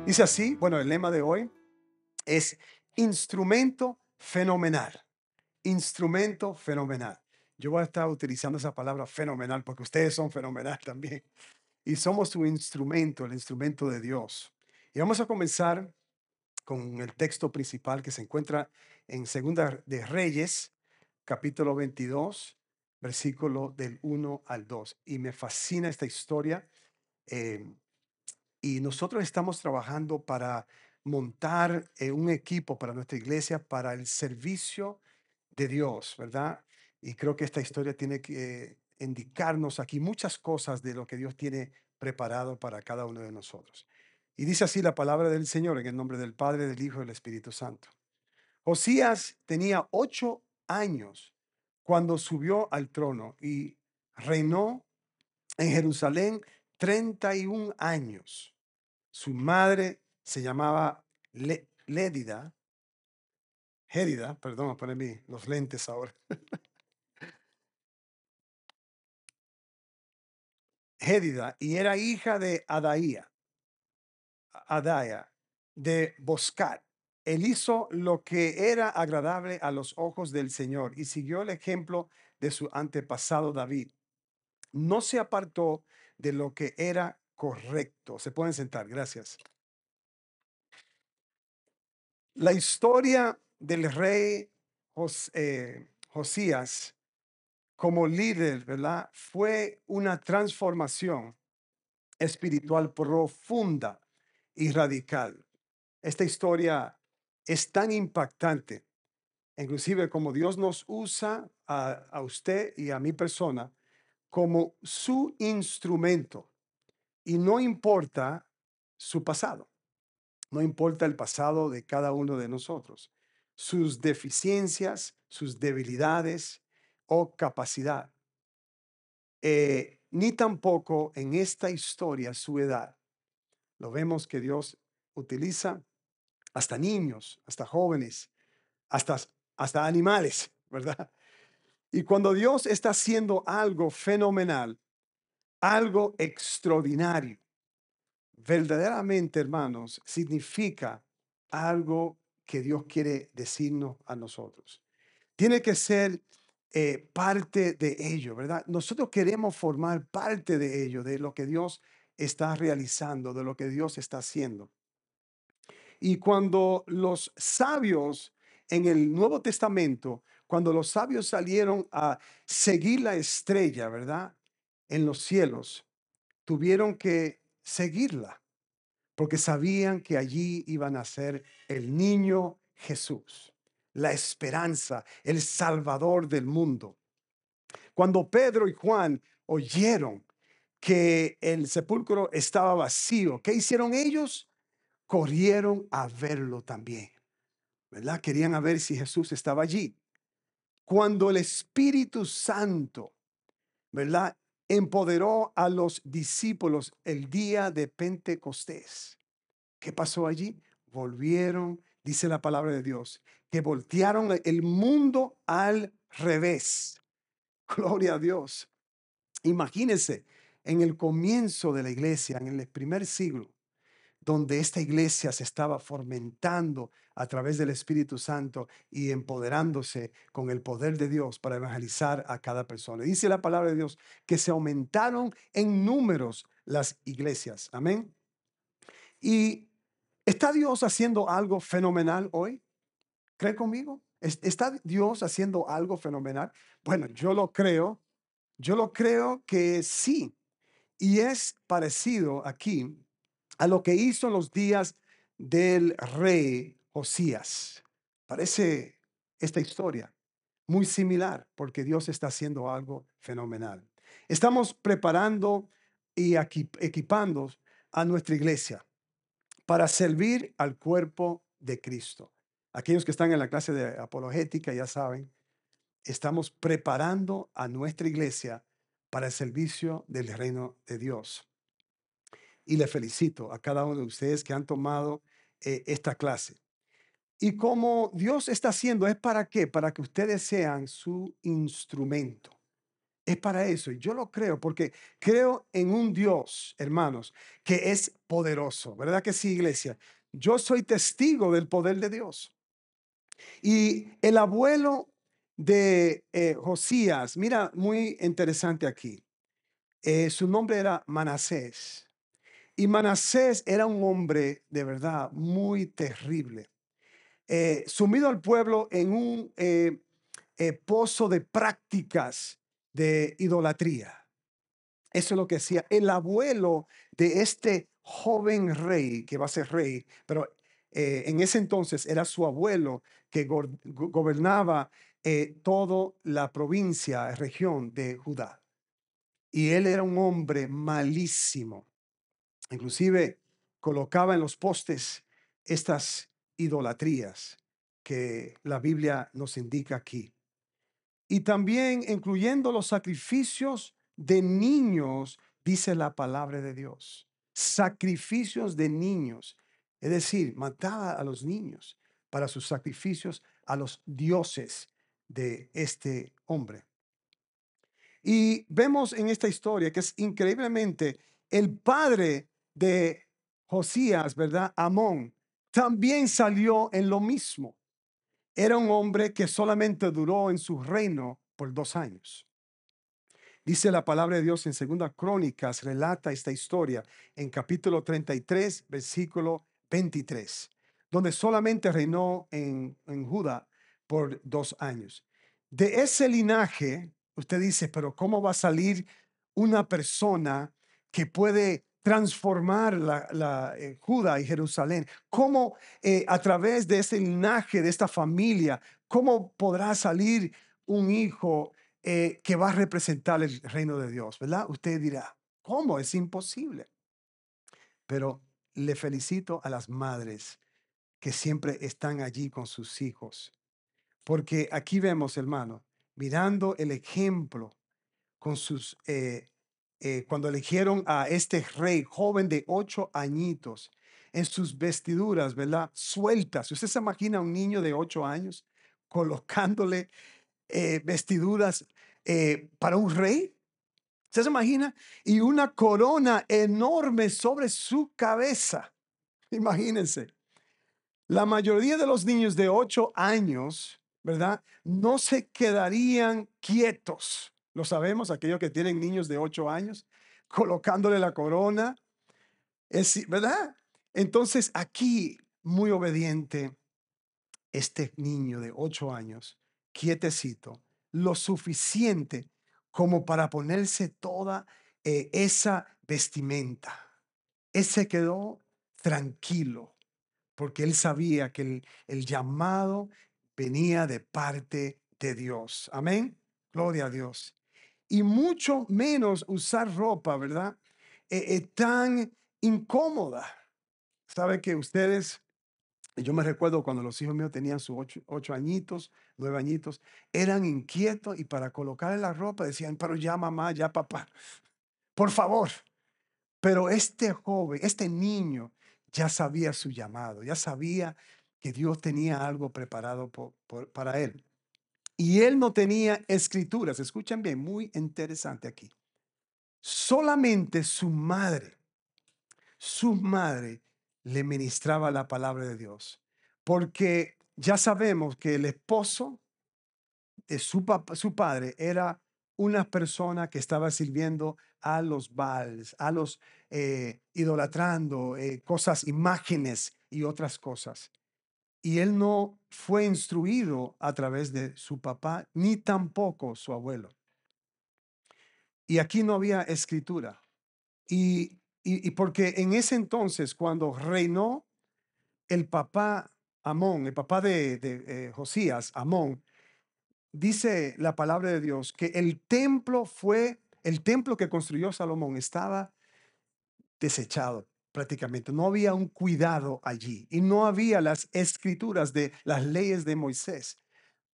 Dice así, bueno, el lema de hoy es instrumento fenomenal. Instrumento fenomenal. Yo voy a estar utilizando esa palabra fenomenal porque ustedes son fenomenal también. Y somos su instrumento, el instrumento de Dios. Y vamos a comenzar con el texto principal que se encuentra en Segunda de Reyes, capítulo 22, versículo del 1 al 2. Y me fascina esta historia. eh, y nosotros estamos trabajando para montar un equipo para nuestra iglesia, para el servicio de Dios, ¿verdad? Y creo que esta historia tiene que indicarnos aquí muchas cosas de lo que Dios tiene preparado para cada uno de nosotros. Y dice así la palabra del Señor en el nombre del Padre, del Hijo y del Espíritu Santo. Josías tenía 8 años cuando subió al trono y reinó en Jerusalén 31 años. Su madre se llamaba Gérida, perdón, voy a poner los lentes ahora. Gérida, y era hija de Adaya, de Boscat. Él hizo lo que era agradable a los ojos del Señor y siguió el ejemplo de su antepasado David. No se apartó de lo que era correcto. Se pueden sentar, gracias. La historia del rey Josías como líder, ¿verdad? Fue una transformación espiritual profunda y radical. Esta historia es tan impactante, inclusive como Dios nos usa a usted y a mi persona como su instrumento. Y no importa su pasado, no importa el pasado de cada uno de nosotros, sus deficiencias, sus debilidades o capacidad, ni tampoco en esta historia su edad. Lo vemos que Dios utiliza hasta niños, hasta jóvenes, hasta, hasta animales, ¿verdad? Y cuando Dios está haciendo algo fenomenal, algo extraordinario, verdaderamente, hermanos, significa algo que Dios quiere decirnos a nosotros. Tiene que ser parte de ello, ¿verdad? Nosotros queremos formar parte de ello, de lo que Dios está realizando, de lo que Dios está haciendo. Y cuando los sabios en el Nuevo Testamento, cuando los sabios salieron a seguir la estrella, ¿verdad? En los cielos, tuvieron que seguirla porque sabían que allí iban a ser el niño Jesús, la esperanza, el Salvador del mundo. Cuando Pedro y Juan oyeron que el sepulcro estaba vacío, ¿qué hicieron ellos? Corrieron a verlo también, ¿verdad? Querían a ver si Jesús estaba allí. Cuando el Espíritu Santo, ¿verdad? Empoderó a los discípulos el día de Pentecostés. ¿Qué pasó allí? Volvieron, dice la palabra de Dios, que voltearon el mundo al revés. Gloria a Dios. Imagínense, en el comienzo de la iglesia, en el primer siglo, donde esta iglesia se estaba fomentando a través del Espíritu Santo y empoderándose con el poder de Dios para evangelizar a cada persona. Dice la palabra de Dios que se aumentaron en números las iglesias. Amén. Y ¿está Dios haciendo algo fenomenal hoy? ¿Cree conmigo? ¿Está Dios haciendo algo fenomenal? Bueno, yo lo creo que sí. Y es parecido aquí a lo que hizo en los días del rey Josías. Parece esta historia muy similar porque Dios está haciendo algo fenomenal. Estamos preparando y equipando a nuestra iglesia para servir al cuerpo de Cristo. Aquellos que están en la clase de apologética ya saben, estamos preparando a nuestra iglesia para el servicio del reino de Dios. Y le felicito a cada uno de ustedes que han tomado esta clase. Y como Dios está haciendo, ¿es para qué? Para que ustedes sean su instrumento. Es para eso. Y yo lo creo porque creo en un Dios, hermanos, que es poderoso. ¿Verdad que sí, iglesia? Yo soy testigo del poder de Dios. Y el abuelo de Josías, mira, muy interesante aquí. Su nombre era Manasés. Y Manasés era un hombre de verdad muy terrible. Sumido al pueblo en un pozo de prácticas de idolatría. Eso es lo que decía el abuelo de este joven rey, que va a ser rey, pero en ese entonces era su abuelo que gobernaba toda la provincia, región de Judá. Y él era un hombre malísimo. Inclusive colocaba en los postes estas idolatrías que la Biblia nos indica aquí. Y también incluyendo los sacrificios de niños, dice la palabra de Dios. Sacrificios de niños. Es decir, mataba a los niños para sus sacrificios a los dioses de este hombre. Y vemos en esta historia que es increíblemente el padre de Josías, ¿verdad? Amón, también salió en lo mismo. Era un hombre que solamente duró en su reino por 2 años. Dice la palabra de Dios en Segunda Crónicas, relata esta historia en capítulo 33, versículo 23, donde solamente reinó en Judá por 2 años. De ese linaje, usted dice, pero ¿cómo va a salir una persona que puede transformar Judá y Jerusalén? ¿Cómo a través de ese linaje, de esta familia, cómo podrá salir un hijo que va a representar el reino de Dios, ¿verdad? Usted dirá, ¿cómo? Es imposible. Pero le felicito a las madres que siempre están allí con sus hijos, porque aquí vemos, hermano, mirando el ejemplo con sus, cuando eligieron a este rey joven de 8 añitos, en sus vestiduras, ¿verdad? Sueltas. ¿Usted se imagina a un niño de 8 años colocándole vestiduras para un rey? ¿Usted se imagina? Y una corona enorme sobre su cabeza. Imagínense. La mayoría de los niños de 8 años, ¿verdad? No se quedarían quietos. Lo sabemos, aquellos que tienen niños de 8 años, colocándole la corona, ¿verdad? Entonces aquí, muy obediente, este niño de 8 años, quietecito, lo suficiente como para ponerse toda esa vestimenta. Él se quedó tranquilo porque él sabía que el llamado venía de parte de Dios. Amén. Gloria a Dios. Y mucho menos usar ropa, ¿verdad? Tan incómoda. Sabe que ustedes, yo me recuerdo cuando los hijos míos tenían sus 8 añitos, 9 añitos, eran inquietos y para colocarle la ropa decían, pero ya mamá, ya papá, por favor. Pero este joven, este niño, ya sabía su llamado, ya sabía que Dios tenía algo preparado para él. Y él no tenía escrituras. Escuchen bien, muy interesante aquí. Solamente su madre le ministraba la palabra de Dios. Porque ya sabemos que el esposo de su padre era una persona que estaba sirviendo a los Baals, a los idolatrando cosas, imágenes y otras cosas. Y él no fue instruido a través de su papá, ni tampoco su abuelo. Y aquí no había escritura. Y porque en ese entonces, cuando reinó el papá Amón, el papá de Josías, Amón, dice la palabra de Dios que el templo que construyó Salomón estaba desechado prácticamente. No había un cuidado allí y no había las escrituras de las leyes de Moisés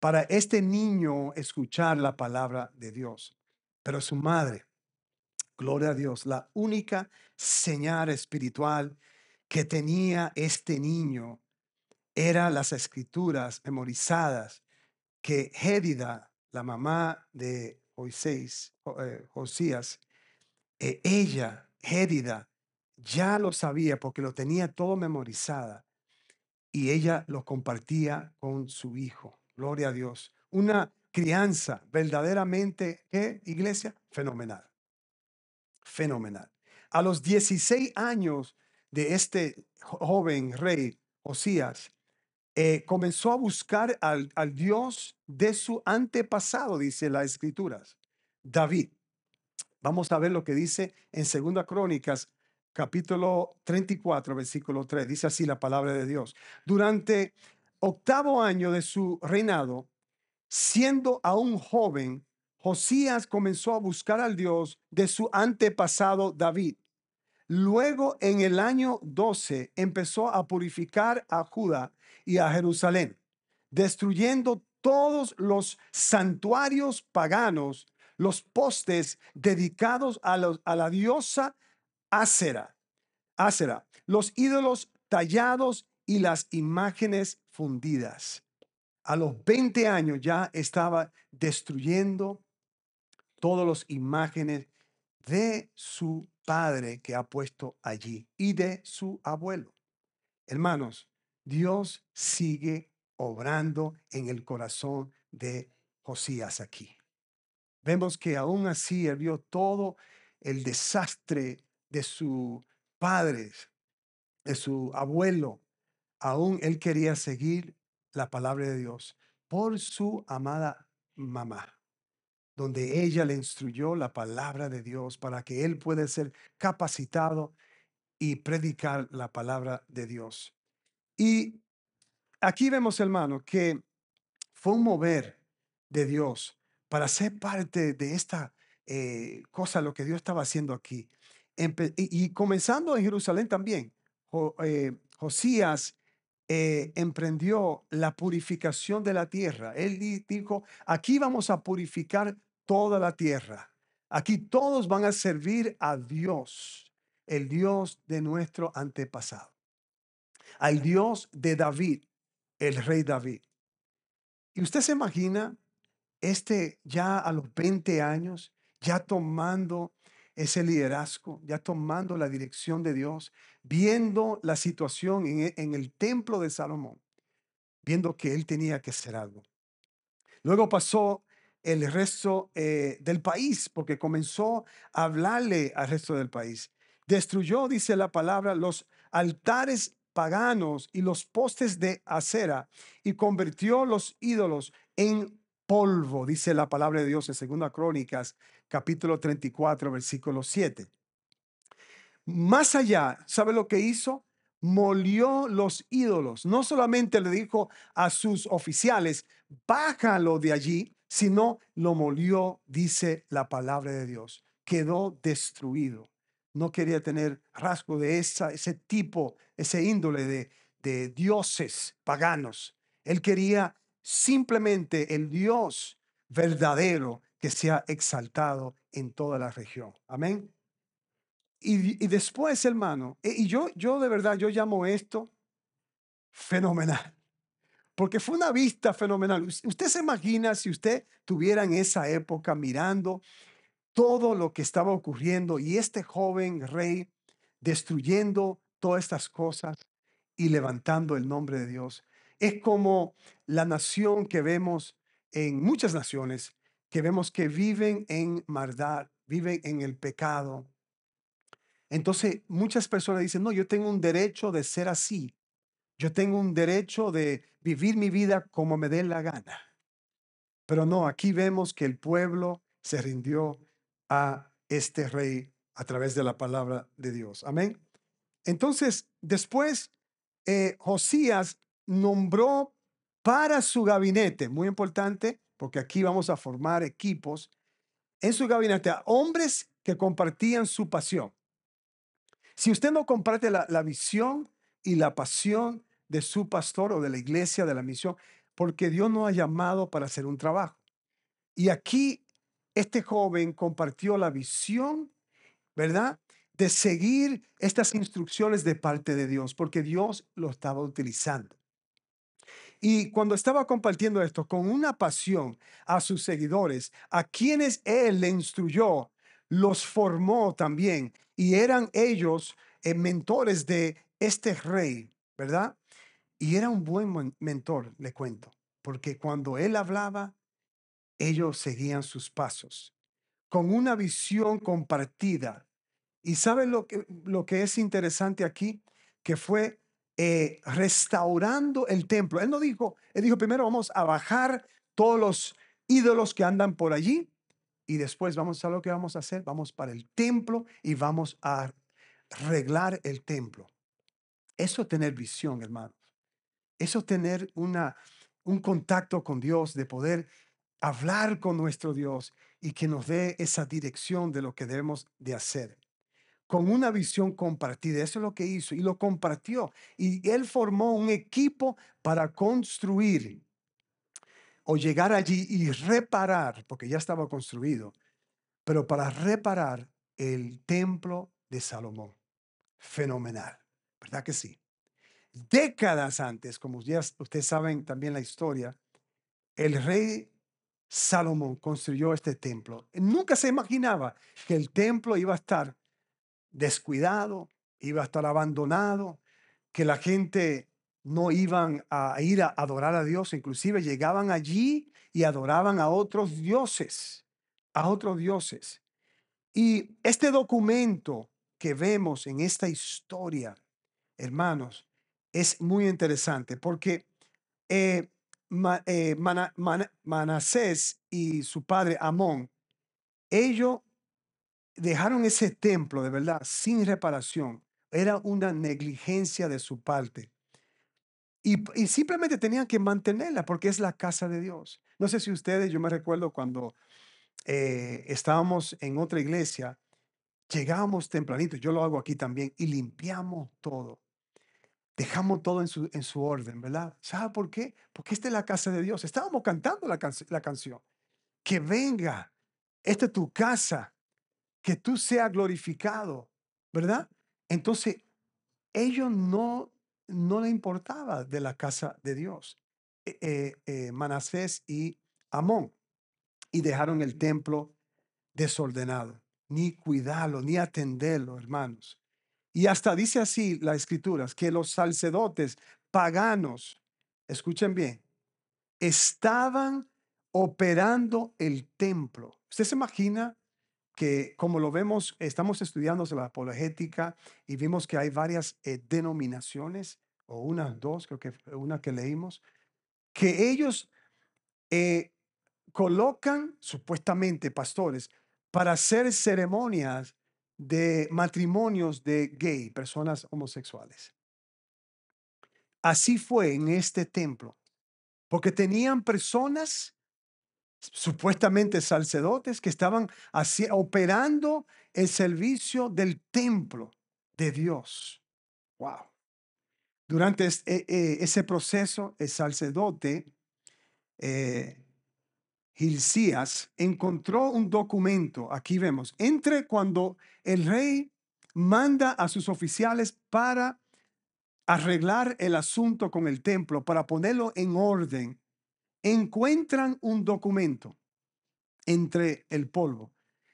para este niño escuchar la palabra de Dios. Pero su madre, gloria a Dios, la única señal espiritual que tenía este niño era las escrituras memorizadas que Gédida, la mamá de Josías, ella, Gérida, ya lo sabía porque lo tenía todo memorizada y ella lo compartía con su hijo. Gloria a Dios. Una crianza verdaderamente, ¿qué, iglesia? Fenomenal, fenomenal. A los 16 años de este joven rey, Josías, comenzó a buscar al Dios de su antepasado, dice las escrituras, David. Vamos a ver lo que dice en Segunda Crónicas, capítulo 34, versículo 3. Dice así la palabra de Dios. Durante octavo año de su reinado, siendo aún joven, Josías comenzó a buscar al Dios de su antepasado David. Luego, en el año 12, empezó a purificar a Judá y a Jerusalén, destruyendo todos los santuarios paganos, los postes dedicados a la diosa Asera, los ídolos tallados y las imágenes fundidas. A los 20 años ya estaba destruyendo todas las imágenes de su padre que ha puesto allí y de su abuelo. Hermanos, Dios sigue obrando en el corazón de Josías aquí. Vemos que aún así él vio todo el desastre de su padre, de su abuelo. Aún él quería seguir la palabra de Dios por su amada mamá, donde ella le instruyó la palabra de Dios para que él pueda ser capacitado y predicar la palabra de Dios. Y aquí vemos, hermano, que fue un mover de Dios para ser parte de esta cosa, lo que Dios estaba haciendo aquí. Y comenzando en Jerusalén también, Josías emprendió la purificación de la tierra. Él dijo, aquí vamos a purificar toda la tierra. Aquí todos van a servir a Dios, el Dios de nuestro antepasado, al Dios de David, el rey David. Y usted se imagina ya a los 20 años, ya tomando ese liderazgo, ya tomando la dirección de Dios, viendo la situación en el templo de Salomón, viendo que él tenía que hacer algo. Luego pasó el resto del país, porque comenzó a hablarle al resto del país. Destruyó, dice la palabra, los altares paganos y los postes de acera y convirtió los ídolos en polvo, dice la palabra de Dios en Segunda Crónicas, capítulo 34, versículo 7. Más allá, ¿sabe lo que hizo? Molió los ídolos. No solamente le dijo a sus oficiales, bájalo de allí, sino lo molió, dice la palabra de Dios. Quedó destruido. No quería tener rasgo de ese tipo, ese índole de dioses paganos. Él quería simplemente el Dios verdadero que sea exaltado en toda la región. Amén. Y después, hermano, y yo de verdad, yo llamo esto fenomenal, porque fue una vista fenomenal. Usted se imagina si usted tuviera en esa época mirando todo lo que estaba ocurriendo y este joven rey destruyendo todas estas cosas y levantando el nombre de Dios. Es como la nación que vemos en muchas naciones, que vemos que viven en maldad, viven en el pecado. Entonces, muchas personas dicen, no, yo tengo un derecho de ser así. Yo tengo un derecho de vivir mi vida como me dé la gana. Pero no, aquí vemos que el pueblo se rindió a este rey a través de la palabra de Dios. Amén. Entonces, después, Josías nombró para su gabinete, muy importante, porque aquí vamos a formar equipos, en su gabinete a hombres que compartían su pasión. Si usted no comparte la visión y la pasión de su pastor o de la iglesia, de la misión, porque Dios nos ha llamado para hacer un trabajo. Y aquí este joven compartió la visión, ¿verdad? De seguir estas instrucciones de parte de Dios, porque Dios lo estaba utilizando. Y cuando estaba compartiendo esto con una pasión a sus seguidores, a quienes él le instruyó, los formó también y eran ellos mentores de este rey, ¿verdad? Y era un buen mentor, le cuento, porque cuando él hablaba, ellos seguían sus pasos con una visión compartida. ¿Y saben lo que es interesante aquí? Que fue restaurando el templo. Él dijo, primero vamos a bajar todos los ídolos que andan por allí y después vamos a lo que vamos a hacer. Vamos para el templo y vamos a arreglar el templo. Eso es tener visión, hermanos. Eso es tener un contacto con Dios, de poder hablar con nuestro Dios y que nos dé esa dirección de lo que debemos de hacer con una visión compartida. Eso es lo que hizo y lo compartió. Y él formó un equipo para construir o llegar allí y reparar, porque ya estaba construido, pero para reparar el templo de Salomón. Fenomenal, ¿verdad que sí? Décadas antes, como ya ustedes saben también la historia, el rey Salomón construyó este templo. Nunca se imaginaba que el templo iba a estar descuidado, iba a estar abandonado, que la gente no iban a ir a adorar a Dios, inclusive llegaban allí y adoraban a otros dioses, a otros dioses. Y este documento que vemos en esta historia, hermanos, es muy interesante porque Manasés y su padre Amón, ellos dejaron ese templo de verdad sin reparación. Era una negligencia de su parte. Y simplemente tenían que mantenerla porque es la casa de Dios. No sé si ustedes, yo me recuerdo cuando estábamos en otra iglesia, llegábamos tempranito, yo lo hago aquí también, y limpiamos todo. Dejamos todo en su orden, ¿verdad? ¿Sabe por qué? Porque esta es la casa de Dios. Estábamos cantando la canción. Que venga, esta es tu casa, que tú seas glorificado, ¿verdad? Entonces, ellos no le importaba de la casa de Dios, Manasés y Amón, y dejaron el templo desordenado, ni cuidarlo, ni atenderlo, hermanos. Y hasta dice así las escrituras, que los sacerdotes paganos, escuchen bien, estaban operando el templo. ¿Usted se imagina que, como lo vemos, estamos estudiando la apologética y vimos que hay varias denominaciones, o unas dos, creo que fue una que leímos, que ellos eh, colocan supuestamente pastores para hacer ceremonias de matrimonios de gay, personas homosexuales? Así fue en este templo, porque tenían personas supuestamente sacerdotes que estaban operando el servicio del templo de Dios. Wow. Durante ese proceso, el sacerdote eh, Hilcías encontró un documento. Aquí vemos, entre cuando el rey manda a sus oficiales para arreglar el asunto con el templo, para ponerlo en orden, encuentran un documento entre el polvo.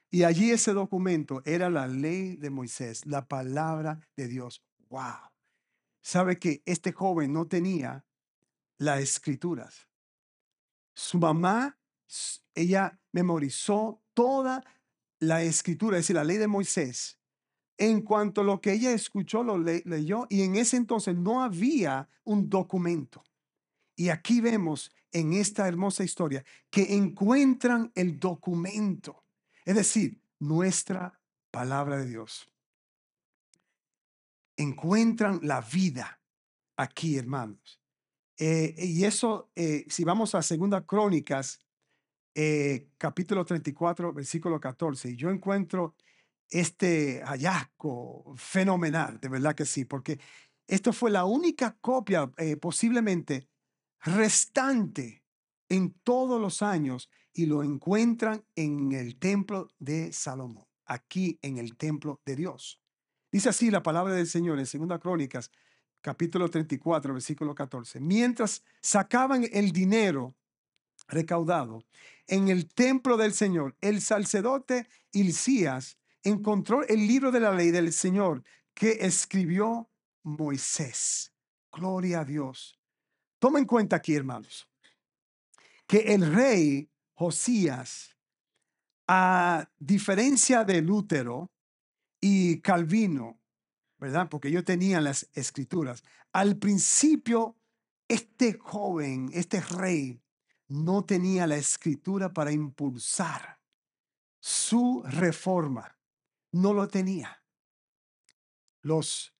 Y allí ese documento era la ley de Moisés, la palabra de Dios. Wow. Sabe que este joven no tenía las escrituras. Su mamá, ella memorizó toda la escritura, es decir, la ley de Moisés. En cuanto a lo que ella escuchó, lo leyó, y en ese entonces no había un documento. Y aquí vemos en esta hermosa historia que encuentran el documento, es decir, nuestra palabra de Dios. Encuentran la vida aquí, hermanos. Y eso, si vamos a Segunda Crónicas, capítulo 34, versículo 14, yo encuentro este hallazgo fenomenal, de verdad que sí, porque esto fue la única copia posiblemente restante en todos los años y lo encuentran en el templo de Salomón, aquí en el templo de Dios. Dice así la palabra del Señor en Segunda Crónicas, capítulo 34, versículo 14. Mientras sacaban el dinero recaudado en el templo del Señor, el sacerdote Hilcías encontró el libro de la ley del Señor que escribió Moisés. Gloria a Dios. Toma en cuenta aquí, hermanos, que el rey Josías, a diferencia de Lutero y Calvino, ¿verdad? Porque ellos tenían las escrituras. Al principio, este joven, este rey, no tenía la escritura para impulsar su reforma. No lo tenía. Los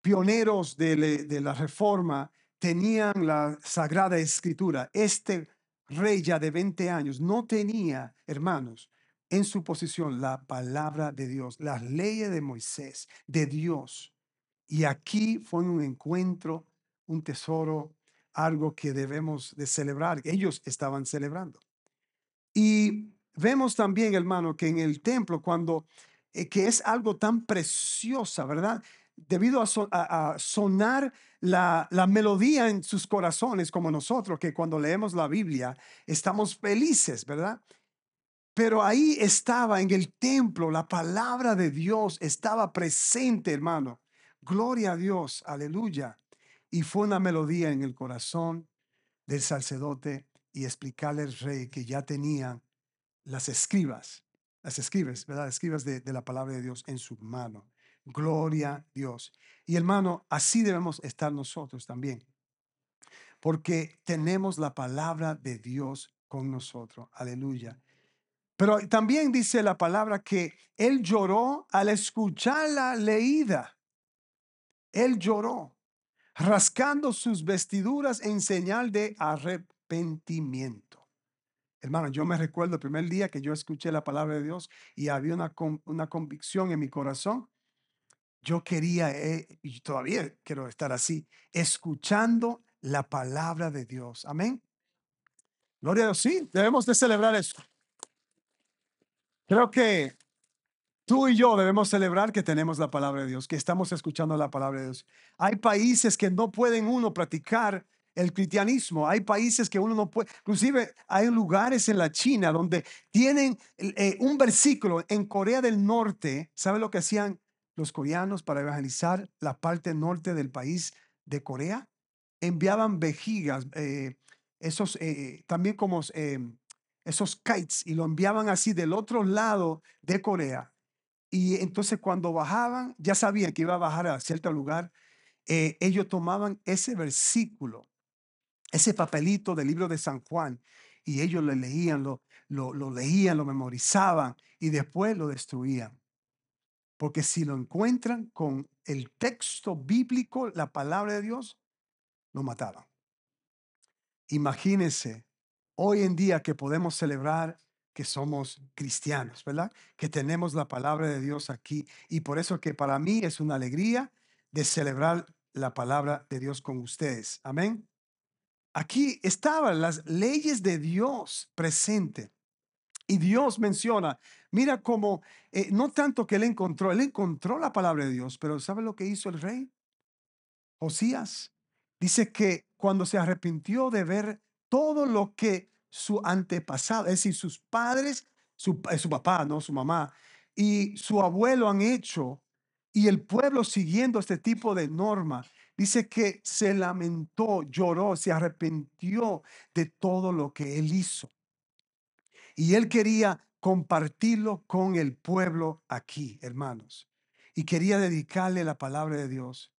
pioneros de la reforma tenían la Sagrada Escritura. Este rey ya de 20 años no tenía, hermanos, en su posición la palabra de Dios, las leyes de Moisés, de Dios. Y aquí fue un encuentro, un tesoro, algo que debemos de celebrar. Ellos estaban celebrando. Y vemos también, hermano, que en el templo, cuando, que es algo tan preciosa, ¿verdad? Debido a sonar la melodía en sus corazones, como nosotros, que cuando leemos la Biblia estamos felices, ¿verdad? Pero ahí estaba en el templo, la palabra de Dios estaba presente, hermano. Gloria a Dios, aleluya. Y fue una melodía en el corazón del sacerdote y explicarle al rey que ya tenían las escribas, ¿verdad? Escribas de la palabra de Dios en su mano. Gloria a Dios. Y hermano, así debemos estar nosotros también, porque tenemos la palabra de Dios con nosotros. Aleluya. Pero también dice la palabra que él lloró al escuchar la leída. Él lloró, rascando sus vestiduras en señal de arrepentimiento. Hermano, yo me recuerdo el primer día que yo escuché la palabra de Dios y había una convicción en mi corazón. Yo quería, y todavía quiero estar así, escuchando la palabra de Dios. Amén. Gloria a Dios. Sí, debemos de celebrar eso. Creo que tú y yo debemos celebrar que tenemos la palabra de Dios, que estamos escuchando la palabra de Dios. Hay países que no pueden uno practicar el cristianismo. Hay países que uno no puede. Inclusive hay lugares en la China donde tienen un versículo. En Corea del Norte, ¿sabe lo que hacían los coreanos para evangelizar la parte norte del país de Corea? Enviaban vejigas, también como esos kites, y lo enviaban así del otro lado de Corea. Y entonces cuando bajaban, ya sabían que iba a bajar a cierto lugar, ellos tomaban ese versículo, ese papelito del libro de San Juan, y ellos lo leían, lo leían, lo memorizaban y después lo destruían. Porque si lo encuentran con el texto bíblico, la palabra de Dios, lo mataban. Imagínense hoy en día que podemos celebrar que somos cristianos, ¿verdad? Que tenemos la palabra de Dios aquí. Y por eso que para mí es una alegría de celebrar la palabra de Dios con ustedes. Amén. Aquí estaban las leyes de Dios presentes. Y Dios menciona, mira cómo, no tanto que él encontró la palabra de Dios, pero ¿sabe lo que hizo el rey? Josías dice que cuando se arrepintió de ver todo lo que su antepasado, es decir, sus padres, su papá, no su mamá, y su abuelo han hecho, y el pueblo siguiendo este tipo de norma, dice que se lamentó, lloró, se arrepintió de todo lo que él hizo. Y él quería compartirlo con el pueblo aquí, hermanos. Y quería dedicarle la palabra de Dios.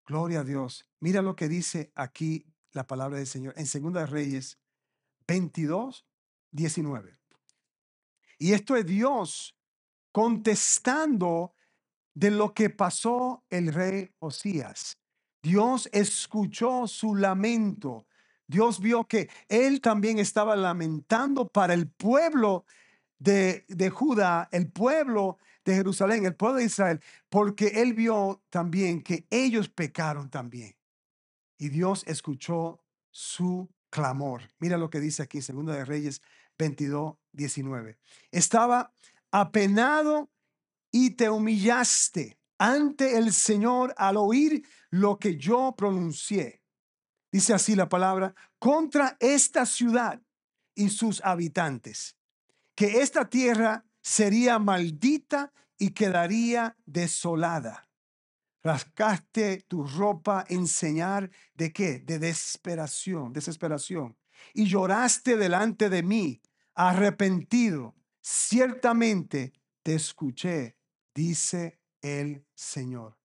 Gloria a Dios. Mira lo que dice aquí la palabra del Señor en Segunda de Reyes 22:19. Y esto es Dios contestando de lo que pasó el rey Josías. Dios escuchó su lamento. Dios vio que él también estaba lamentando para el pueblo de Judá, el pueblo de Jerusalén, el pueblo de Israel, porque él vio también que ellos pecaron también. Y Dios escuchó su clamor. Mira lo que dice aquí, Segunda de Reyes 22:19. Estaba apenado y te humillaste. ante el Señor al oír lo que yo pronuncié. Dice así la palabra, contra esta ciudad y sus habitantes, que esta tierra sería maldita y quedaría desolada. Rascaste tu ropa en señal de qué? De desesperación, desesperación. Y lloraste delante de mí, arrepentido. Ciertamente te escuché, dice el Señor.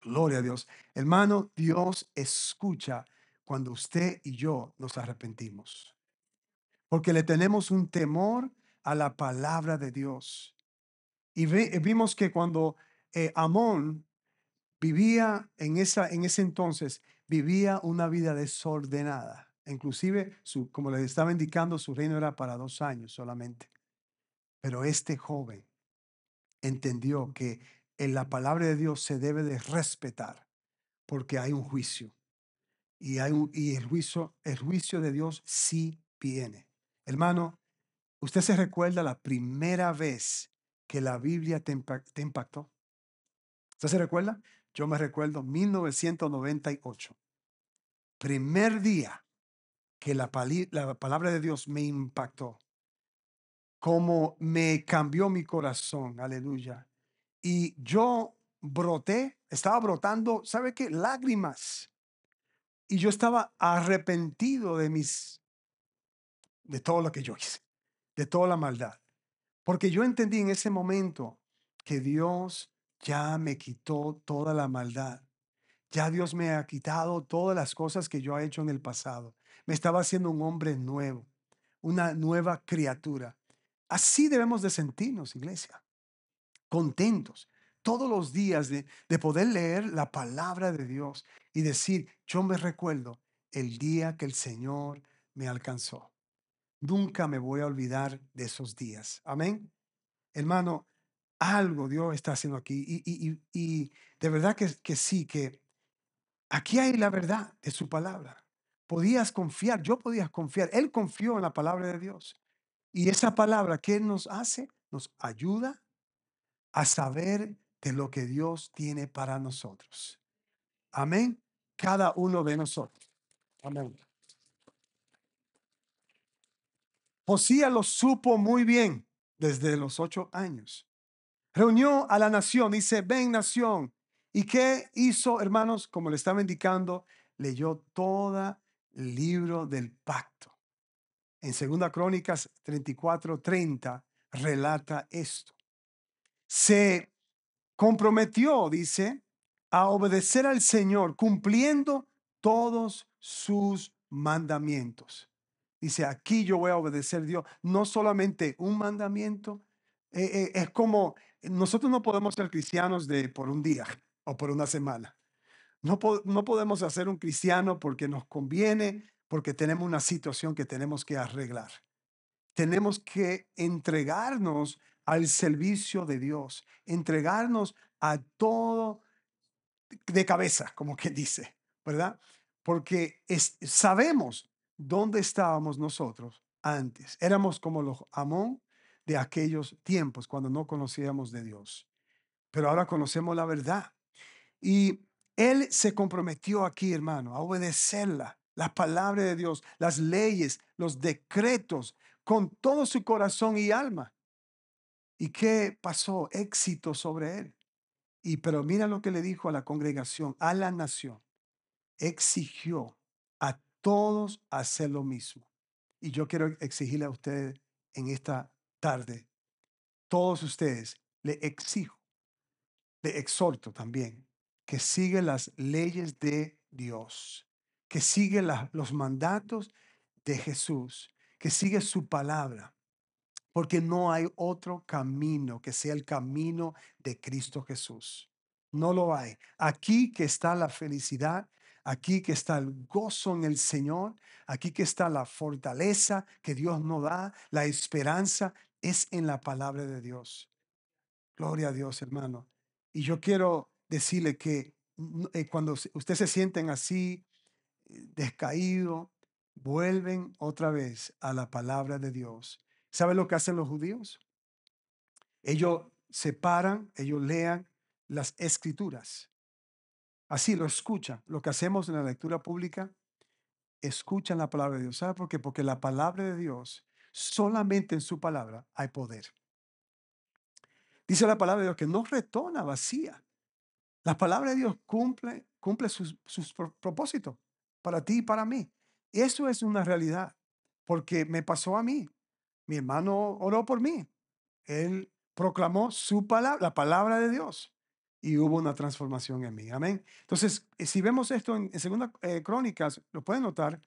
Gloria a Dios. Hermano, Dios escucha cuando usted y yo nos arrepentimos, porque le tenemos un temor a la palabra de Dios. Y vimos que cuando Amón vivía en ese entonces, vivía una vida desordenada. Inclusive, como les estaba indicando, su reino era para 2 años solamente. Pero este joven entendió que en la palabra de Dios se debe de respetar porque hay un juicio. Y el juicio de Dios sí viene. Hermano, ¿usted se recuerda la primera vez que la Biblia te impactó? ¿Usted se recuerda? Yo me recuerdo 1998. Primer día que la palabra de Dios me impactó. Como me cambió mi corazón. Aleluya. Y yo broté, estaba brotando, ¿sabe qué? Lágrimas. Y yo estaba arrepentido de todo lo que yo hice, de toda la maldad. Porque yo entendí en ese momento que Dios ya me quitó toda la maldad. Ya Dios me ha quitado todas las cosas que yo he hecho en el pasado. Me estaba haciendo un hombre nuevo, una nueva criatura. Así debemos de sentirnos, iglesia, contentos todos los días de poder leer la palabra de Dios y decir, yo me recuerdo el día que el Señor me alcanzó. Nunca me voy a olvidar de esos días. Amén. Hermano, algo Dios está haciendo aquí y de verdad que sí, que aquí hay la verdad de su palabra. Podías confiar, yo podía confiar. Él confió en la palabra de Dios. Y esa palabra, ¿qué nos hace? Nos ayuda a saber de lo que Dios tiene para nosotros. Amén. Cada uno de nosotros. Amén. Josías lo supo muy bien desde los 8 años. Reunió a la nación, dice, ven nación. ¿Y qué hizo, hermanos? Como le estaba indicando, leyó todo el libro del pacto. En Segunda Crónicas 34:30 relata esto. Se comprometió, dice, a obedecer al Señor cumpliendo todos sus mandamientos. Dice, aquí yo voy a obedecer a Dios, no solamente un mandamiento. Es como, nosotros no podemos ser cristianos por un día o por una semana. No podemos hacer un cristiano porque nos conviene, porque tenemos una situación que tenemos que arreglar. Tenemos que entregarnos al servicio de Dios, entregarnos a todo de cabeza, como que dice, ¿verdad? Porque sabemos dónde estábamos nosotros antes. Éramos como los Amón de aquellos tiempos cuando no conocíamos de Dios. Pero ahora conocemos la verdad. Y él se comprometió aquí, hermano, a obedecerla, la palabra de Dios, las leyes, los decretos, con todo su corazón y alma. ¿Y qué pasó? Éxito sobre él. Pero mira lo que le dijo a la congregación, a la nación. Exigió a todos hacer lo mismo. Y yo quiero exigirle a ustedes en esta tarde, todos ustedes, le exijo, le exhorto también que sigue las leyes de Dios, que sigue los mandatos de Jesús, que sigue su palabra, porque no hay otro camino que sea el camino de Cristo Jesús. No lo hay. Aquí que está la felicidad, aquí que está el gozo en el Señor, aquí que está la fortaleza que Dios nos da, la esperanza es en la palabra de Dios. Gloria a Dios, hermano. Y yo quiero decirle que cuando ustedes se sienten así, descaído, vuelven otra vez a la palabra de Dios. ¿Sabe lo que hacen los judíos? Ellos se paran, ellos lean las escrituras. Así lo escuchan. Lo que hacemos en la lectura pública, escuchan la palabra de Dios. ¿Sabe por qué? Porque la palabra de Dios, solamente en su palabra hay poder. Dice la palabra de Dios que no retorna vacía. La palabra de Dios cumple sus propósitos para ti y para mí. Eso es una realidad, porque me pasó a mí. Mi hermano oró por mí. Él proclamó su palabra, la palabra de Dios, y hubo una transformación en mí. Amén. Entonces, si vemos esto en Segunda Crónicas, lo pueden notar.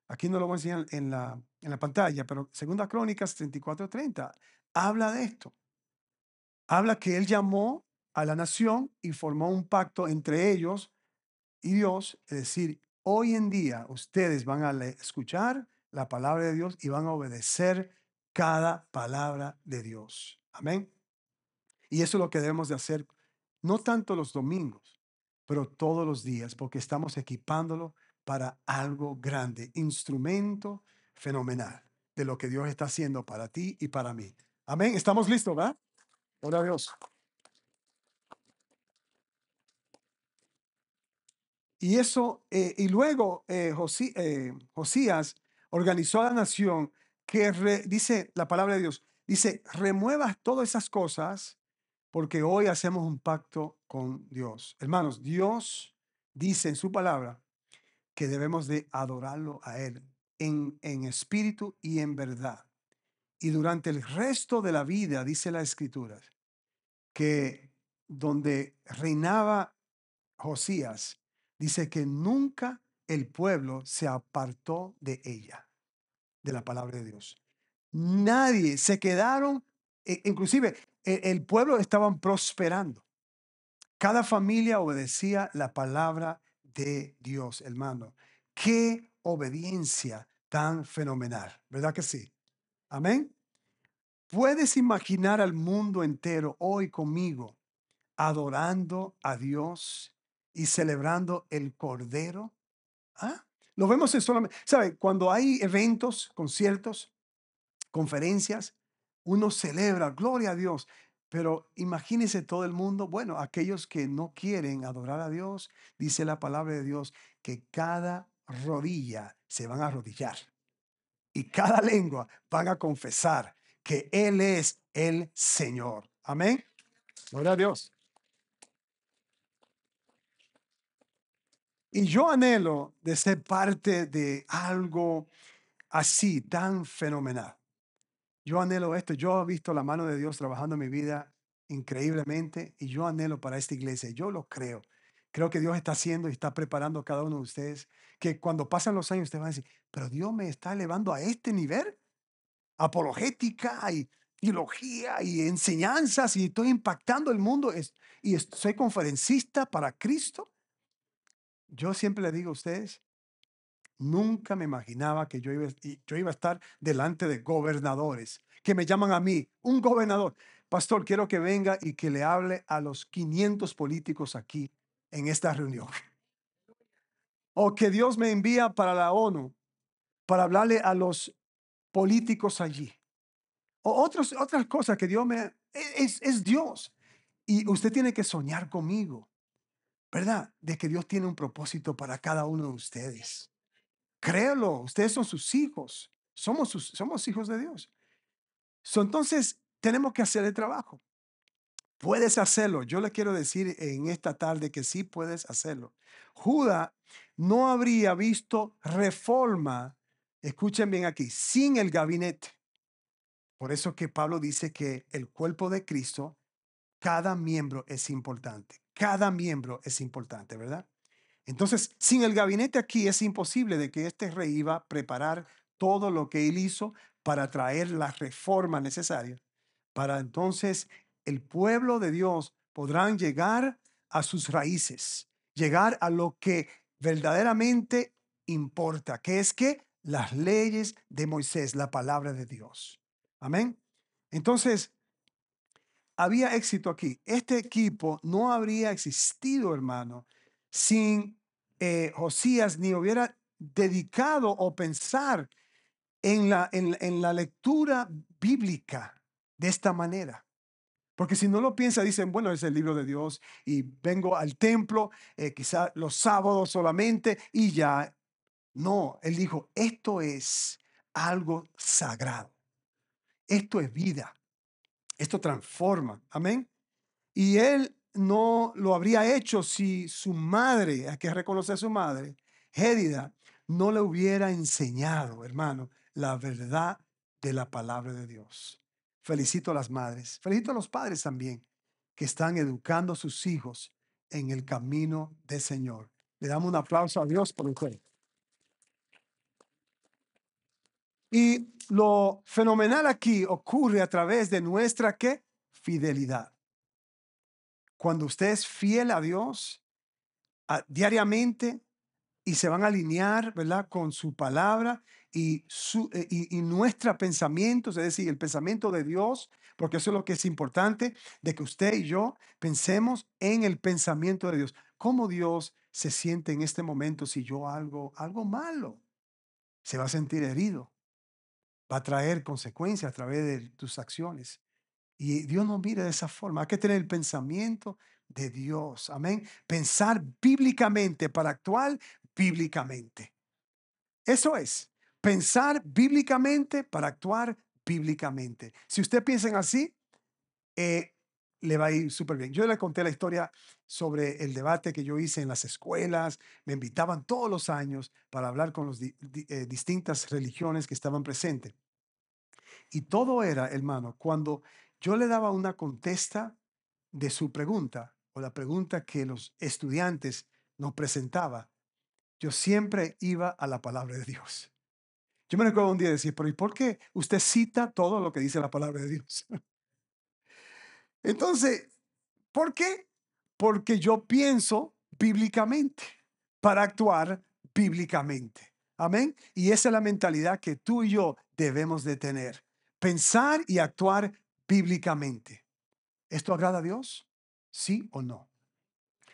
Aquí no lo voy a enseñar en la pantalla, pero Segunda Crónicas 34:30 habla de esto. Habla que él llamó a la nación y formó un pacto entre ellos y Dios, es decir, hoy en día ustedes van a escuchar la palabra de Dios y van a obedecer cada palabra de Dios. Amén. Y eso es lo que debemos de hacer, no tanto los domingos, pero todos los días, porque estamos equipándolo para algo grande, instrumento fenomenal de lo que Dios está haciendo para ti y para mí. Amén. Estamos listos, ¿verdad? Gloria a Dios. Y eso, y luego Josías organizó a la nación que dice la palabra de Dios, dice, remuevas todas esas cosas porque hoy hacemos un pacto con Dios. Hermanos, Dios dice en su palabra que debemos de adorarlo a Él en espíritu y en verdad. Y durante el resto de la vida, dice la Escritura, que donde reinaba Josías, dice que nunca el pueblo se apartó de ella, de la palabra de Dios. Nadie se quedaron, inclusive el pueblo estaban prosperando. Cada familia obedecía la palabra de Dios, hermano. Qué obediencia tan fenomenal, ¿verdad que sí? Amén. ¿Puedes imaginar al mundo entero hoy conmigo adorando a Dios y celebrando el Cordero? ¿Ah? Lo vemos en solamente, ¿sabe? Cuando hay eventos, conciertos, conferencias, uno celebra, gloria a Dios. Pero imagínese todo el mundo, bueno, aquellos que no quieren adorar a Dios, dice la palabra de Dios, que cada rodilla se van a arrodillar y cada lengua van a confesar que Él es el Señor. Amén. Gloria a Dios. Y yo anhelo de ser parte de algo así, tan fenomenal. Yo anhelo esto. Yo he visto la mano de Dios trabajando en mi vida increíblemente y yo anhelo para esta iglesia. Yo lo creo. Creo que Dios está haciendo y está preparando a cada uno de ustedes que cuando pasan los años ustedes van a decir, pero Dios me está elevando a este nivel. Apologética y teología y enseñanzas y estoy impactando el mundo y soy conferencista para Cristo. Yo siempre le digo a ustedes, nunca me imaginaba que yo iba a estar delante de gobernadores que me llaman a mí, un gobernador. Pastor, quiero que venga y que le hable a los 500 políticos aquí en esta reunión. O que Dios me envía para la ONU para hablarle a los políticos allí. O otras cosas que Dios es Dios. Y usted tiene que soñar conmigo, ¿verdad? De que Dios tiene un propósito para cada uno de ustedes. Créelo, ustedes son sus hijos. Somos hijos de Dios. Entonces, tenemos que hacer el trabajo. Puedes hacerlo. Yo le quiero decir en esta tarde que sí puedes hacerlo. Judas no habría visto reforma, escuchen bien aquí, sin el gabinete. Por eso que Pablo dice que el cuerpo de Cristo, cada miembro es importante. Cada miembro es importante, ¿verdad? Entonces, sin el gabinete aquí es imposible de que este rey iba a preparar todo lo que él hizo para traer la reforma necesaria. Para entonces el pueblo de Dios podrán llegar a sus raíces, llegar a lo que verdaderamente importa, que es que las leyes de Moisés, la palabra de Dios. Amén. Entonces, había éxito aquí. Este equipo no habría existido, hermano, sin Josías ni hubiera dedicado o pensar en la lectura bíblica de esta manera. Porque si no lo piensa, dicen, bueno, es el libro de Dios y vengo al templo, quizá los sábados solamente y ya. No, él dijo, esto es algo sagrado. Esto es vida. Esto transforma. Amén. Y él no lo habría hecho si su madre, hay que reconocer a su madre, Gérida, no le hubiera enseñado, hermano, la verdad de la palabra de Dios. Felicito a las madres, felicito a los padres también, que están educando a sus hijos en el camino del Señor. Le damos un aplauso a Dios por usted. Y lo fenomenal aquí ocurre a través de nuestra, ¿qué? Fidelidad. Cuando usted es fiel a Dios, diariamente, y se van a alinear, ¿verdad? Con su palabra y nuestros pensamientos, es decir, el pensamiento de Dios, porque eso es lo que es importante, de que usted y yo pensemos en el pensamiento de Dios. ¿Cómo Dios se siente en este momento si yo algo malo? Se va a sentir herido, va a traer consecuencias a través de tus acciones. Y Dios nos mira de esa forma. Hay que tener el pensamiento de Dios. Amén. Pensar bíblicamente para actuar bíblicamente. Eso es. Pensar bíblicamente para actuar bíblicamente. Si usted piensa en así, eh, le va a ir súper bien. Yo le conté la historia sobre el debate que yo hice en las escuelas. Me invitaban todos los años para hablar con las distintas religiones que estaban presentes. Y todo era, hermano, cuando yo le daba una contesta de su pregunta o la pregunta que los estudiantes nos presentaba, yo siempre iba a la palabra de Dios. Yo me recuerdo un día decir, pero ¿y por qué usted cita todo lo que dice la palabra de Dios? Entonces, ¿por qué? Porque yo pienso bíblicamente para actuar bíblicamente. Amén. Y esa es la mentalidad que tú y yo debemos de tener. Pensar y actuar bíblicamente. ¿Esto agrada a Dios? ¿Sí o no?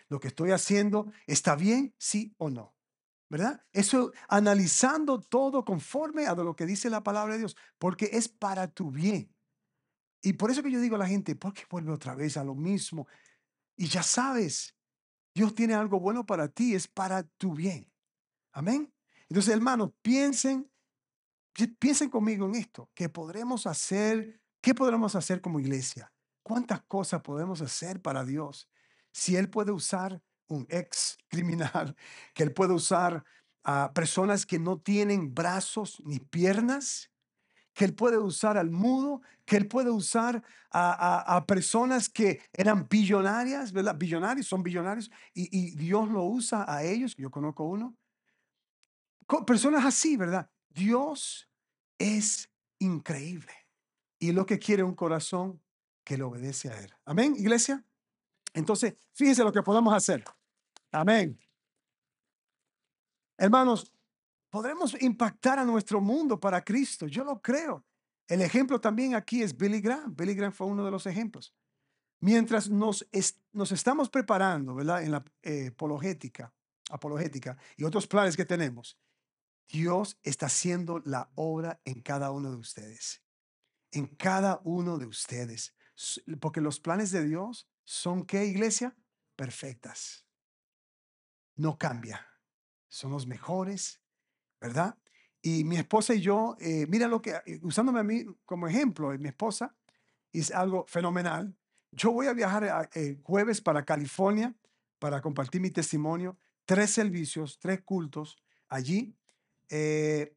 ¿Lo que estoy haciendo está bien? ¿Sí o no? ¿Verdad? Eso analizando todo conforme a lo que dice la palabra de Dios, porque es para tu bien. Y por eso que yo digo a la gente, ¿por qué vuelve otra vez a lo mismo? Y ya sabes, Dios tiene algo bueno para ti, es para tu bien. Amén. Entonces, hermanos, piensen conmigo en esto, que podremos hacer, ¿qué podremos hacer como iglesia? ¿Cuántas cosas podemos hacer para Dios? Si Él puede usar un ex criminal, que Él puede usar a personas que no tienen brazos ni piernas, que Él puede usar al mudo, que Él puede usar a personas que eran billonarias, ¿verdad? Billonarios, son billonarios, y Dios lo usa a ellos, yo conozco uno, personas así, ¿verdad? Dios es increíble y lo que quiere un corazón que le obedece a Él. Amén, iglesia. Entonces, fíjense lo que podemos hacer. Amén. Hermanos, podremos impactar a nuestro mundo para Cristo. Yo lo creo. El ejemplo también aquí es Billy Graham. Billy Graham fue uno de los ejemplos. Mientras nos estamos preparando, ¿verdad? En la apologética y otros planes que tenemos, Dios está haciendo la obra en cada uno de ustedes, en cada uno de ustedes. Porque los planes de Dios son, ¿qué, iglesia? Perfectas. No cambia. Son los mejores, ¿verdad? Y mi esposa y yo, mira lo que, usándome a mí como ejemplo, mi esposa es algo fenomenal. Yo voy a viajar jueves para California para compartir mi testimonio. 3 servicios, 3 cultos allí. eh,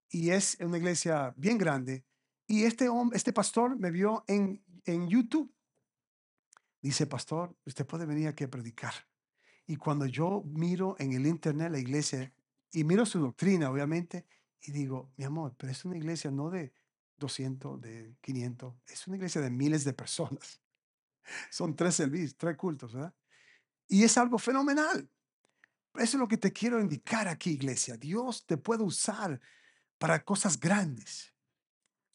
y es una iglesia bien grande. Y este hombre, este pastor me vio en YouTube. Dice, pastor, usted puede venir aquí a predicar. Y cuando yo miro en el internet la iglesia y miro su doctrina, obviamente, y digo, mi amor, pero es una iglesia no de 200, de 500, es una iglesia de miles de personas. Son 3 servicios, 3 cultos, ¿verdad? Y es algo fenomenal. Eso es lo que te quiero indicar aquí, iglesia. Dios te puede usar para cosas grandes.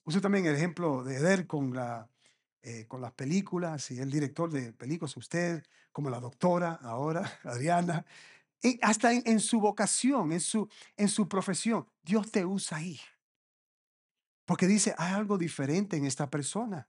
Uso también el ejemplo de Eder con las películas y el director de películas, usted, como la doctora ahora, Adriana. Y hasta en su vocación, en su profesión, Dios te usa ahí. Porque dice, hay algo diferente en esta persona.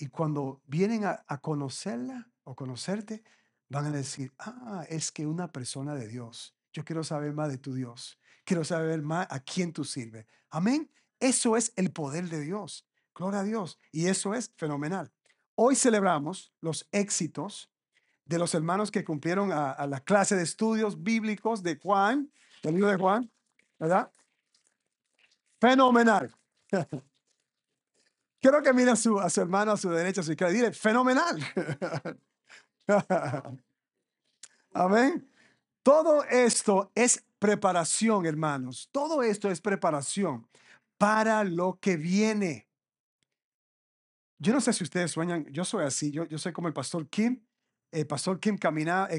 Y cuando vienen a conocerla o conocerte, van a decir, ah, es que una persona de Dios. Yo quiero saber más de tu Dios. Quiero saber más a quién tú sirves. Amén. Eso es el poder de Dios. Gloria a Dios. Y eso es fenomenal. Hoy celebramos los éxitos de los hermanos que cumplieron a la clase de estudios bíblicos de Juan, del libro de Juan, ¿verdad? Fenomenal. Quiero que mire a su hermano a su derecha, a su izquierda. Dile, fenomenal. Amén. Todo esto es preparación, hermanos. Todo esto es preparación para lo que viene. Yo no sé si ustedes sueñan, yo soy así, yo soy como el pastor Kim. El pastor Kim camina,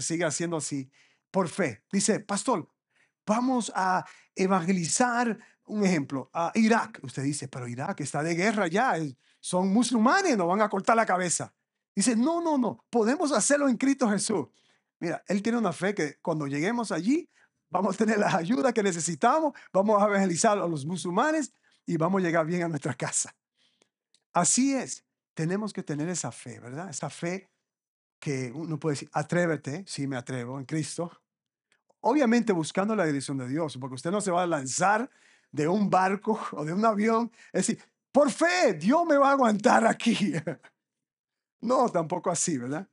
sigue haciendo así, por fe. Dice, pastor, vamos a evangelizar, un ejemplo, a Irak. Usted dice, pero Irak está de guerra ya, son musulmanes, nos van a cortar la cabeza. Dice, no, no, no, podemos hacerlo en Cristo Jesús. Mira, él tiene una fe que cuando lleguemos allí, vamos a tener la ayuda que necesitamos, vamos a evangelizar a los musulmanes y vamos a llegar bien a nuestra casa. Así es, tenemos que tener esa fe, ¿verdad? Esa fe que uno puede decir, atrévete, sí me atrevo en Cristo. Obviamente buscando la dirección de Dios, porque usted no se va a lanzar de un barco o de un avión, es decir, por fe, Dios me va a aguantar aquí. No, tampoco así, ¿verdad?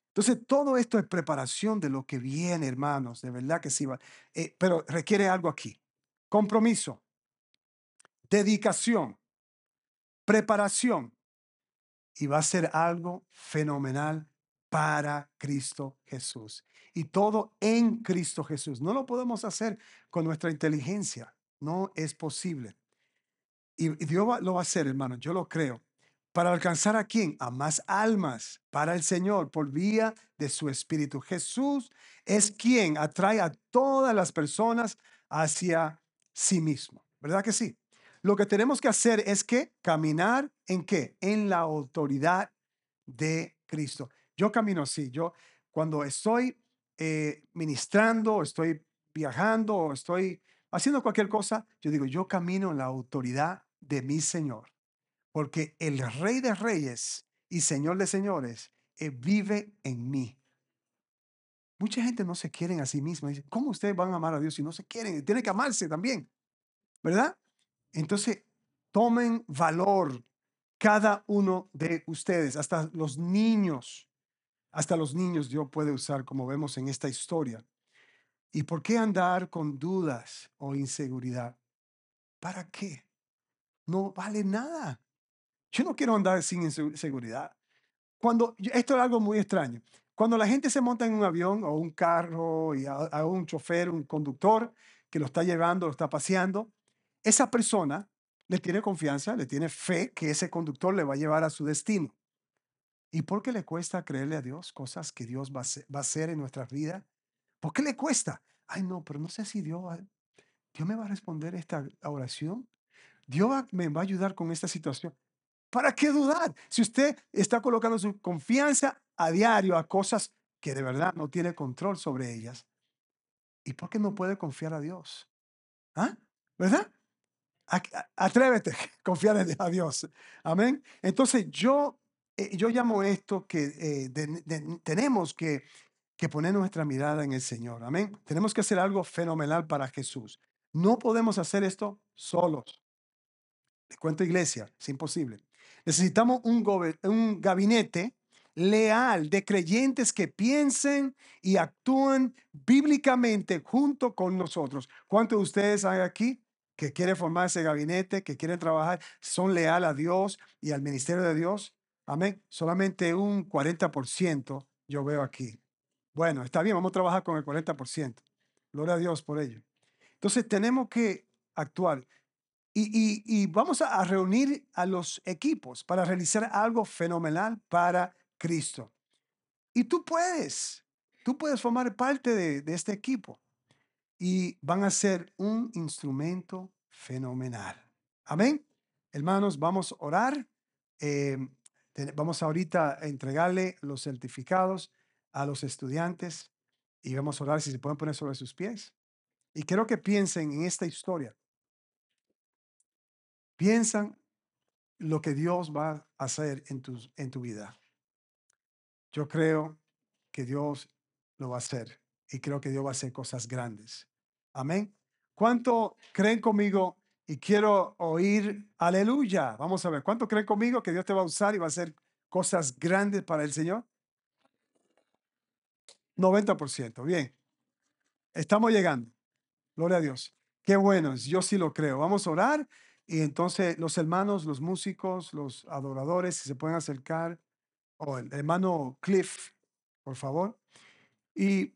Entonces, todo esto es preparación de lo que viene, hermanos, de verdad que sí va. Pero requiere algo aquí, compromiso, dedicación, preparación y va a ser algo fenomenal para Cristo Jesús. Y todo en Cristo Jesús. No lo podemos hacer con nuestra inteligencia. No es posible. Y Dios lo va a hacer, hermano. Yo lo creo. ¿Para alcanzar a quién? A más almas para el Señor por vía de su Espíritu. Jesús es quien atrae a todas las personas hacia sí mismo. ¿Verdad que sí? Lo que tenemos que hacer es que caminar en qué? En la autoridad de Cristo. Yo camino así. Yo cuando estoy ministrando, estoy viajando, o estoy haciendo cualquier cosa, yo digo, yo camino en la autoridad de mi Señor, porque el Rey de Reyes y Señor de Señores vive en mí. Mucha gente no se quieren a sí misma. Dice, ¿cómo ustedes van a amar a Dios si no se quieren? Tienen que amarse también, ¿verdad? Entonces, tomen valor cada uno de ustedes, hasta los niños Dios puede usar, como vemos en esta historia. ¿Y por qué andar con dudas o inseguridad? ¿Para qué? No vale nada. Yo no quiero andar sin seguridad. Esto es algo muy extraño. Cuando la gente se monta en un avión o un carro y a un chofer, un conductor que lo está llevando, lo está paseando, esa persona le tiene confianza, le tiene fe que ese conductor le va a llevar a su destino. ¿Y por qué le cuesta creerle a Dios cosas que Dios va a hacer en nuestras vidas? ¿Por qué le cuesta? Ay, no, pero no sé si Dios me va a responder esta oración. Me va a ayudar con esta situación. ¿Para qué dudar? Si usted está colocando su confianza a diario a cosas que de verdad no tiene control sobre ellas, ¿y por qué no puede confiar a Dios? ¿Ah? ¿Verdad? Atrévete, confiar a Dios. Amén. Entonces yo llamo esto que tenemos que poner nuestra mirada en el Señor. Amén. Tenemos que hacer algo fenomenal para Jesús. No podemos hacer esto solos. Les cuento, iglesia, es imposible. Necesitamos un gabinete leal de creyentes que piensen y actúen bíblicamente junto con nosotros. ¿Cuántos de ustedes hay aquí que quieren formar ese gabinete, que quieren trabajar, son leal a Dios y al ministerio de Dios? Amén. Solamente un 40% yo veo aquí. Bueno, está bien, vamos a trabajar con el 40%. Gloria a Dios por ello. Entonces tenemos que actuar. Y vamos a reunir a los equipos para realizar algo fenomenal para Cristo. Y tú puedes formar parte de este equipo y van a ser un instrumento fenomenal. Amén. Hermanos, vamos a orar. Eh, Vamos ahorita a entregarle los certificados a los estudiantes y vamos a orar si se pueden poner sobre sus pies. Y quiero que piensen en esta historia. Piensan lo que Dios va a hacer en tu vida. Yo creo que Dios lo va a hacer y creo que Dios va a hacer cosas grandes. Amén. ¿Cuánto creen conmigo? Y quiero oír aleluya. Vamos a ver, ¿cuánto creen conmigo que Dios te va a usar y va a hacer cosas grandes para el Señor? 90%. Bien, estamos llegando. Gloria a Dios. Qué bueno, yo sí lo creo. Vamos a orar y entonces los hermanos, los músicos, los adoradores, si se pueden acercar, o el hermano Cliff, por favor. Y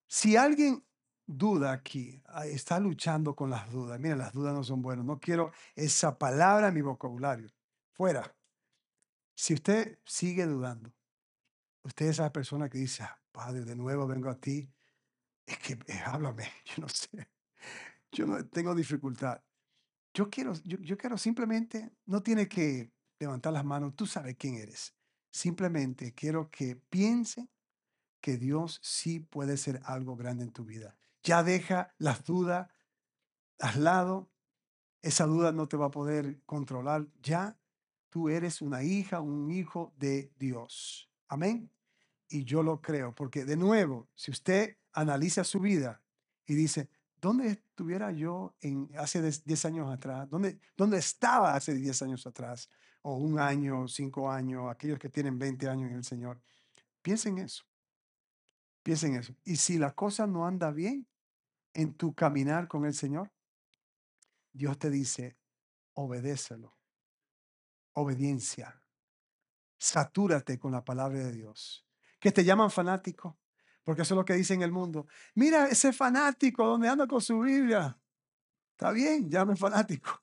si alguien duda aquí, está luchando con las dudas. Mira, las dudas no son buenas. No quiero esa palabra en mi vocabulario. Fuera. Si usted sigue dudando, usted es esa persona que dice, Padre, de nuevo vengo a ti. Es que háblame. Yo no sé. Yo no tengo dificultad. Yo quiero simplemente, no tiene que levantar las manos. Tú sabes quién eres. Simplemente quiero que piense que Dios sí puede ser algo grande en tu vida. Ya deja las dudas al lado. Esa duda no te va a poder controlar. Ya tú eres una hija, un hijo de Dios. Amén. Y yo lo creo, porque de nuevo, si usted analiza su vida y dice, ¿dónde estuviera yo hace 10 años atrás? ¿Dónde estaba hace 10 años atrás? O un año, 5 años, aquellos que tienen 20 años en el Señor. Piensen eso. Piensen eso. Y si la cosa no anda bien en tu caminar con el Señor, Dios te dice, obedécelo. Obediencia. Satúrate con la palabra de Dios. Que te llaman fanático, porque eso es lo que dice en el mundo. Mira ese fanático donde anda con su Biblia. Está bien, llame fanático.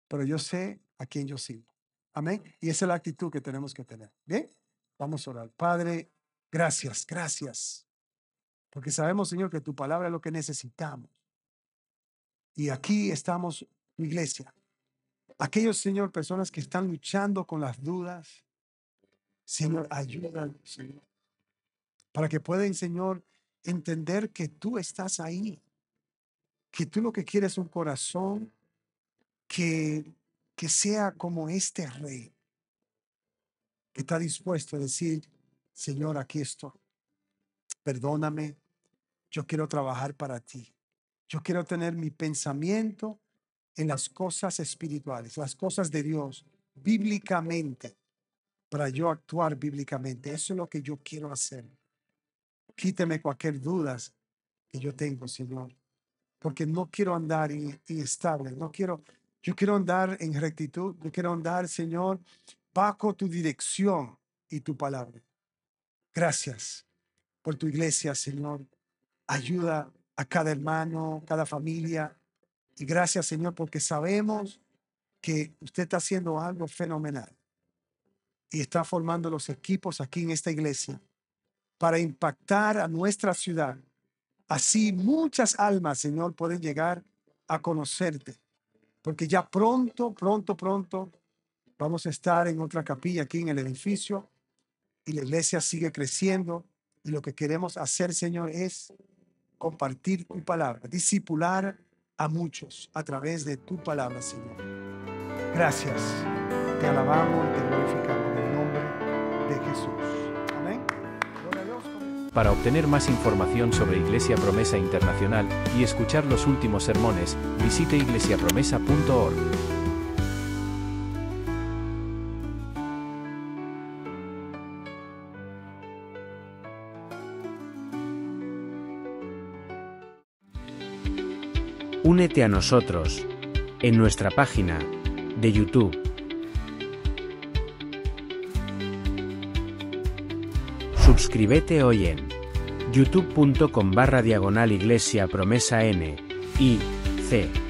Pero yo sé a quién yo sirvo. Amén. Y esa es la actitud que tenemos que tener. Bien, vamos a orar. Padre, gracias, gracias. Porque sabemos, Señor, que tu palabra es lo que necesitamos. Y aquí estamos, iglesia. Aquellos, Señor, personas que están luchando con las dudas. Señor, ayúdanos, Señor. Para que puedan, Señor, entender que tú estás ahí. Que tú lo que quieres es un corazón que sea como este rey. Que está dispuesto a decir, Señor, aquí estoy. Perdóname. Yo quiero trabajar para ti. Yo quiero tener mi pensamiento en las cosas espirituales, las cosas de Dios, bíblicamente, para yo actuar bíblicamente. Eso es lo que yo quiero hacer. Quíteme cualquier duda que yo tengo, Señor, porque no quiero andar inestable, yo quiero andar en rectitud, yo quiero andar, Señor, bajo tu dirección y tu palabra. Gracias por tu iglesia, Señor. Ayuda a cada hermano, cada familia. Y gracias, Señor, porque sabemos que usted está haciendo algo fenomenal y está formando los equipos aquí en esta iglesia para impactar a nuestra ciudad. Así muchas almas, Señor, pueden llegar a conocerte, porque ya pronto vamos a estar en otra capilla aquí en el edificio y la iglesia sigue creciendo y lo que queremos hacer, Señor, es compartir tu palabra, discipular a muchos a través de tu palabra, Señor. Gracias. Te alabamos y te glorificamos en el nombre de Jesús. Amén. Gloria a Dios. Para obtener más información sobre Iglesia Promesa Internacional y escuchar los últimos sermones, visite iglesiapromesa.org. Únete a nosotros en nuestra página de YouTube. Suscríbete hoy en youtube.com/Iglesia Promesa N, I, C.